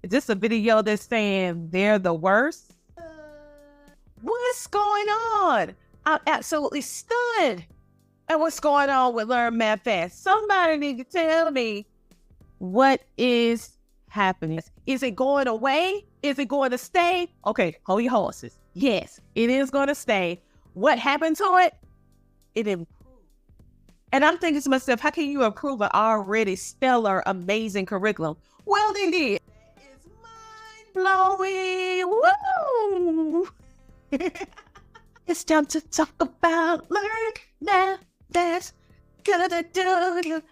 Is this a video that's saying they're the worst? What's going on? I'm absolutely stunned at what's going on with Learn Math Fast. Somebody need to tell me what is happening. Is it going away? Is it going to stay? Okay, hold your horses. Yes, it is going to stay. What happened to it? It improved. And I'm thinking to myself, how can you improve an already stellar, amazing curriculum? Well, they did. It's mind-blowing. Woo! It's time to talk about Learn Math Fast. Gonna do Learn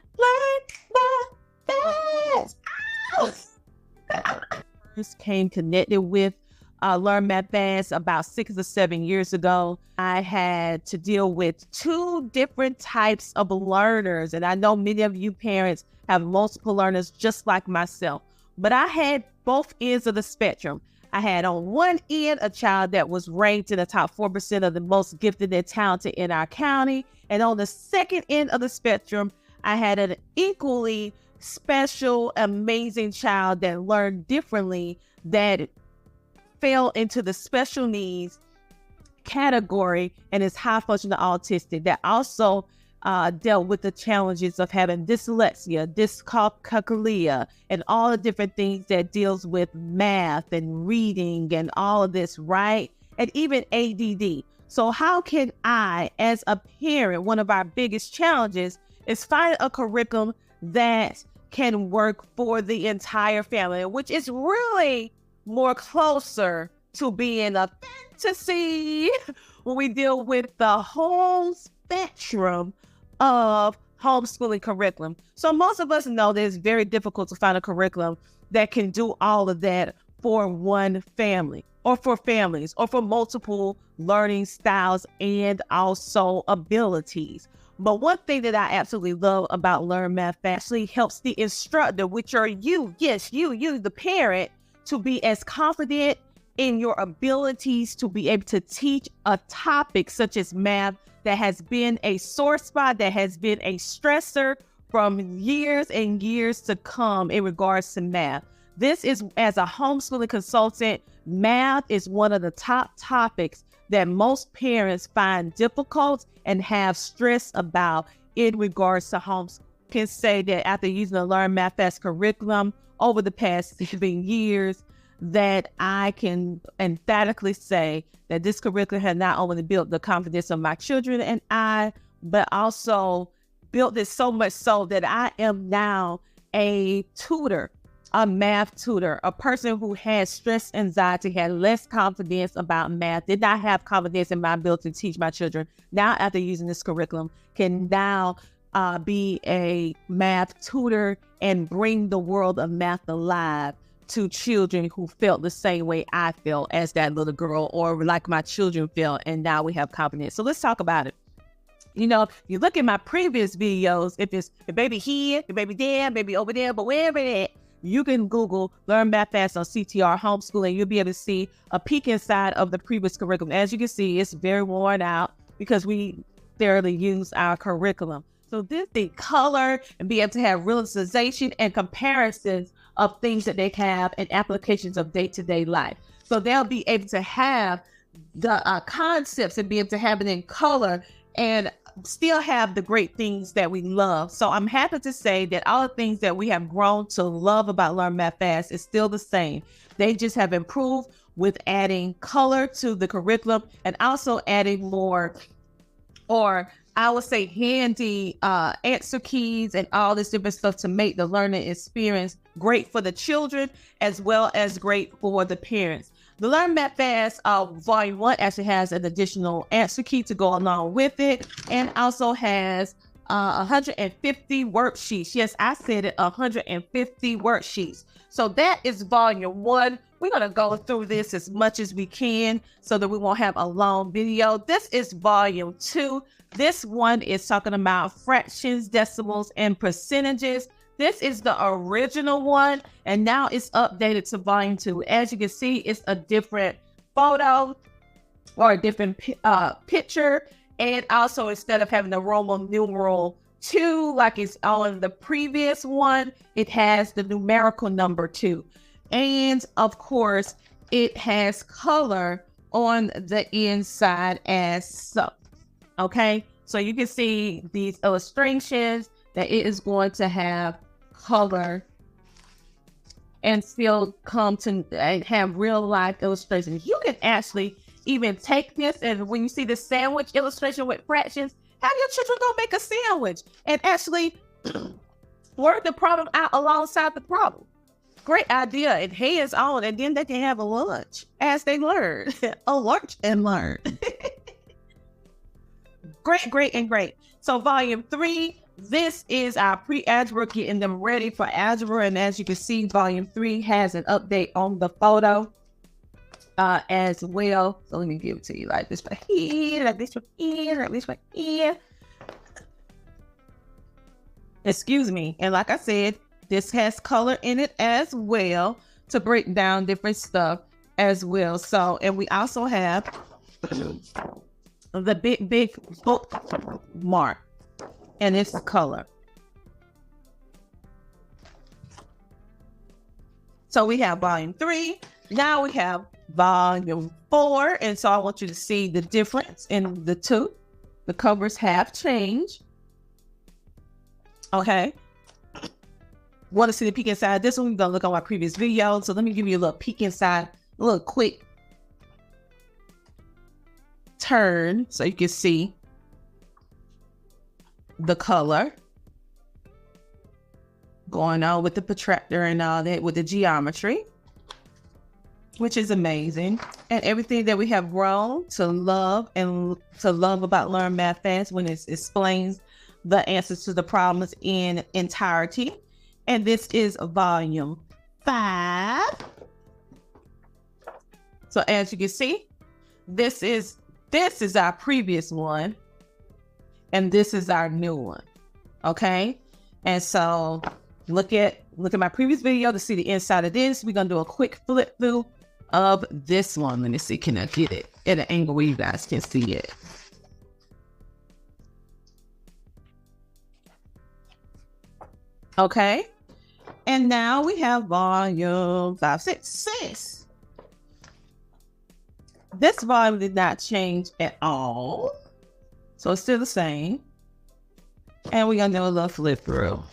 Math Fast. Just came connected with Learn Math Fast about 6 or 7 years ago. I had to deal with 2 different types of learners. And I know many of you parents have multiple learners just like myself. But I had both ends of the spectrum. I had on one end a child that was ranked in the top 4% of the most gifted and talented in our county. And on the second end of the spectrum, I had an equally special, amazing child that learned differently, that fell into the special needs category and is high functional autistic, that also dealt with the challenges of having dyslexia, dyscalculia, and all the different things that deals with math and reading and all of this, right? And even ADD. So how can I, as a parent, one of our biggest challenges is find a curriculum that can work for the entire family, which is really more closer to being a fantasy when we deal with the whole spectrum of homeschooling curriculum. So most of us know that it's very difficult to find a curriculum that can do all of that for one family, or for families, or for multiple learning styles and also abilities. But one thing that I absolutely love about Learn Math Fast helps the instructor, which are you, yes, you, the parent, to be as confident in your abilities to be able to teach a topic such as math that has been a sore spot, that has been a stressor from years and years to come in regards to math. This is, as a homeschooling consultant, math is one of the top topics that most parents find difficult and have stress about in regards to homeschooling. I can say that after using the Learn Math Fast curriculum over the past 7 years, that I can emphatically say that this curriculum has not only built the confidence of my children and I, but also built this so much so that I am now a tutor, a math tutor, a person who has stress, anxiety, had less confidence about math, did not have confidence in my ability to teach my children. Now, after using this curriculum, can now be a math tutor and bring the world of math alive to children who felt the same way I felt as that little girl, or like my children felt, and now we have confidence. So let's talk about it. You know, if you look at my previous videos, if it's the baby here, the baby there, baby over there, but wherever it is, you can Google Learn Math Fast on CTR Homeschool, and you'll be able to see a peek inside of the previous curriculum. As you can see, it's very worn out because we thoroughly use our curriculum. So this the color and be able to have realization and comparisons of things that they have and applications of day-to-day life. So they'll be able to have the concepts and be able to have it in color and still have the great things that we love. So I'm happy to say that all the things that we have grown to love about Learn Math Fast is still the same. They just have improved with adding color to the curriculum and also adding more, or I would say handy answer keys and all this different stuff to make the learning experience great for the children as well as great for the parents. The Learn Math Fast Volume 1 actually has an additional answer key to go along with it, and also has 150 worksheets. Yes, I said it, 150 worksheets. So that is Volume 1. We're going to go through this as much as we can so that we won't have a long video. This is Volume 2. This one is talking about fractions, decimals, and percentages. This is the original one, and now it's updated to Volume 2. As you can see, it's a different photo or a different picture. And also, instead of having the Roman numeral 2 like it's on the previous one, it has the numerical number 2. And of course, it has color on the inside as so. Okay, so you can see these illustrations that it is going to have color and still come to have real life illustrations. You can actually even take this, and when you see the sandwich illustration with fractions, have your children go make a sandwich and actually work the problem out alongside the problem. Great idea, and hands on, and then they can have a lunch as they learn. A lunch and learn. Great, and great. So volume 3, this is our pre-algebra, getting them ready for algebra. And as you can see, volume 3 has an update on the photo as well. So let me give it to you like this right here, like this right here, like this right here. Excuse me. And like I said, this has color in it as well to break down different stuff as well. So, and we also have the big bookmark, and it's the color. So we have volume 3. Now we have volume 4. And so I want you to see the difference in the two. The covers have changed. Okay. Want to see the peek inside this one? We're going to look on my previous video. So let me give you a little peek inside, a little quick turn so you can see the color going on with the protractor and all that, with the geometry, which is amazing. And everything that we have grown to love and to love about Learn Math Fast, when it explains the answers to the problems in entirety. And this is volume 5. So as you can see, this is our previous one, and this is our new one. Okay. And so look at my previous video to see the inside of this. We're gonna do a quick flip through of this one. Let me see, can I get it at an angle where you guys can see it? Okay. And now we have volume 5, 6, 6. This volume did not change at all. So it's still the same. And we're going to do a little flip through.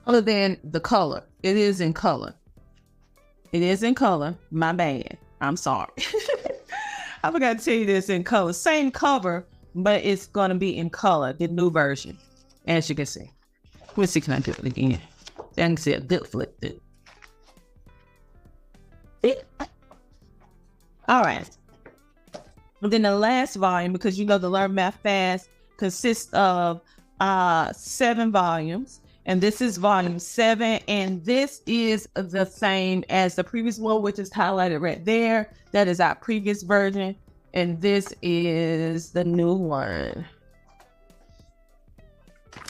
Other than the color. It is in color. It is in color. My bad. I'm sorry. I forgot to tell you this in color. Same cover, but it's going to be in color. The new version. As you can see. Let's see, can I do it again? I can see a good flip through. All right. And then the last volume, because you know the Learn Math Fast consists of 7 volumes. And this is volume 7. And this is the same as the previous one, which is highlighted right there. That is our previous version. And this is the new one.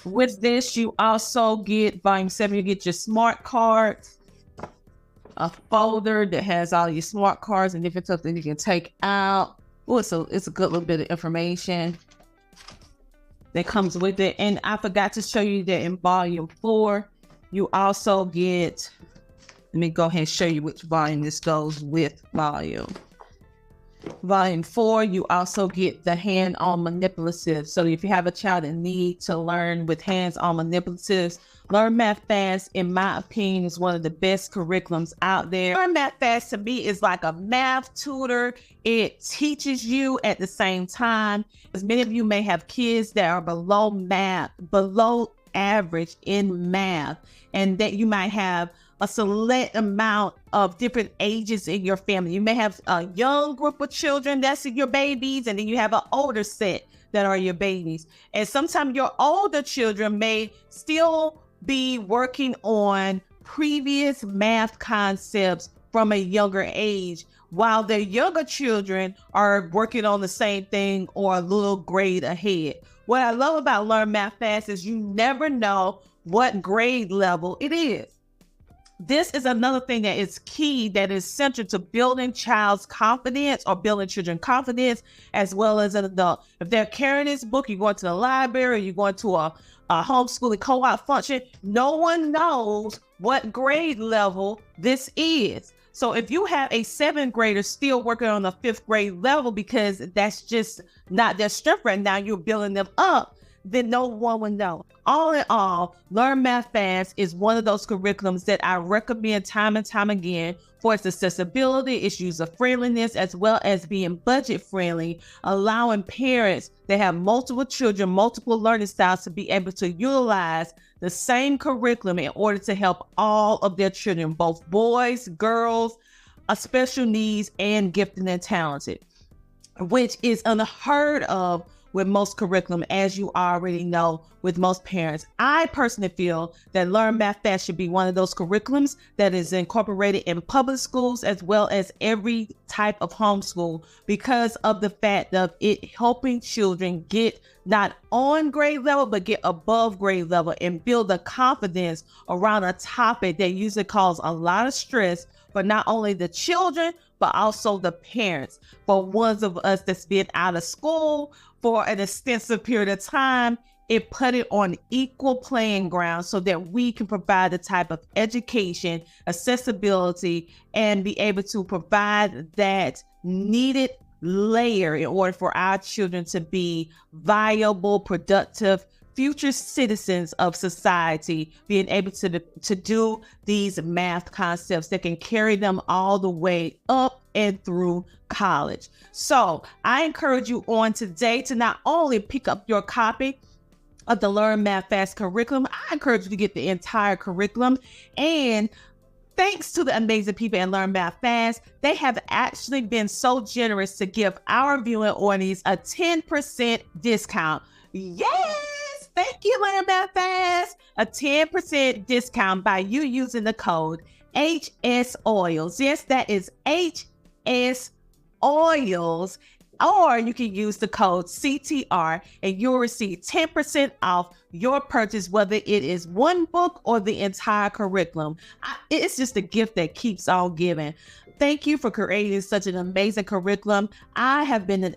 With this, you also get volume 7, you get your smart cards, a folder that has all your smart cards and different stuff that you can take out. Oh, it's a good little bit of information that comes with it. And I forgot to show you that in volume 4, you also get, let me go ahead and show you which volume this goes with volume. Volume 4, you also get the hand-on manipulatives. So if you have a child that needs to learn with hands-on manipulatives, Learn Math Fast, in my opinion, is one of the best curriculums out there. Learn Math Fast to me is like a math tutor. It teaches you at the same time. As many of you may have kids that are below average in math, and that you might have a select amount of different ages in your family. You may have a young group of children, that's your babies, and then you have an older set that are your babies. And sometimes your older children may still be working on previous math concepts from a younger age, while their younger children are working on the same thing or a little grade ahead. What I love about Learn Math Fast is you never know what grade level it is. This is another thing that is key, that is central to building child's confidence or building children's confidence as well as an adult. If they're carrying this book, you're going to the library, you're going to a homeschooling co-op function, no one knows what grade level this is. So if you have a 7th grader still working on the 5th grade level because that's just not their strength right now, you're building them up, then no one will know. All in all, Learn Math Fast is one of those curriculums that I recommend time and time again for its accessibility, its user friendliness, as well as being budget friendly, allowing parents that have multiple children, multiple learning styles to be able to utilize the same curriculum in order to help all of their children, both boys, girls, special needs, and gifted and talented, which is unheard of with most curriculum, as you already know, with most parents. I personally feel that Learn Math Fast should be one of those curriculums that is incorporated in public schools as well as every type of homeschool, because of the fact of it helping children get not on grade level, but get above grade level and build the confidence around a topic that usually causes a lot of stress for not only the children, but also the parents. For ones of us that's been out of school for an extensive period of time, it put it on equal playing ground so that we can provide the type of education, accessibility, and be able to provide that needed layer in order for our children to be viable, productive, future citizens of society, being able to do these math concepts that can carry them all the way up and through college. So I encourage you on today to not only pick up your copy of the Learn Math Fast curriculum, I encourage you to get the entire curriculum. And thanks to the amazing people at Learn Math Fast, they have actually been so generous to give our viewing audience a 10% discount. Yes! Thank you, Learn Math Fast. A 10% discount by you using the code HS Oils. Yes, that is HS Oils. Or you can use the code CTR and you'll receive 10% off your purchase, whether it is one book or the entire curriculum. It's just a gift that keeps on giving. Thank you for creating such an amazing curriculum. I have been an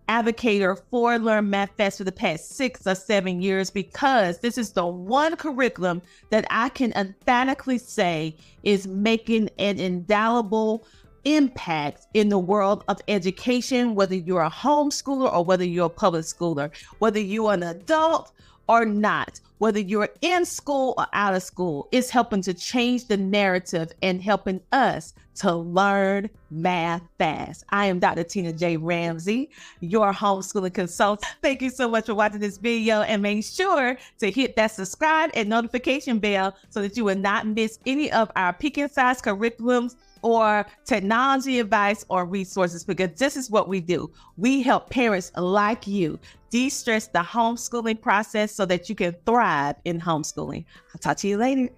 advocator for Learn Math Fast for the past 6 or 7 years, because this is the one curriculum that I can emphatically say is making an indelible impact in the world of education, whether you're a homeschooler or whether you're a public schooler, whether you're an adult or not, whether you're in school or out of school. It's helping to change the narrative and helping us to learn math fast. I am Dr. Tina J. Ramsey, your homeschooling consultant. Thank you so much for watching this video, and make sure to hit that subscribe and notification bell so that you will not miss any of our peak size curriculums or technology advice or resources, because this is what we do. We help parents like you de-stress the homeschooling process so that you can thrive in homeschooling. I'll talk to you later.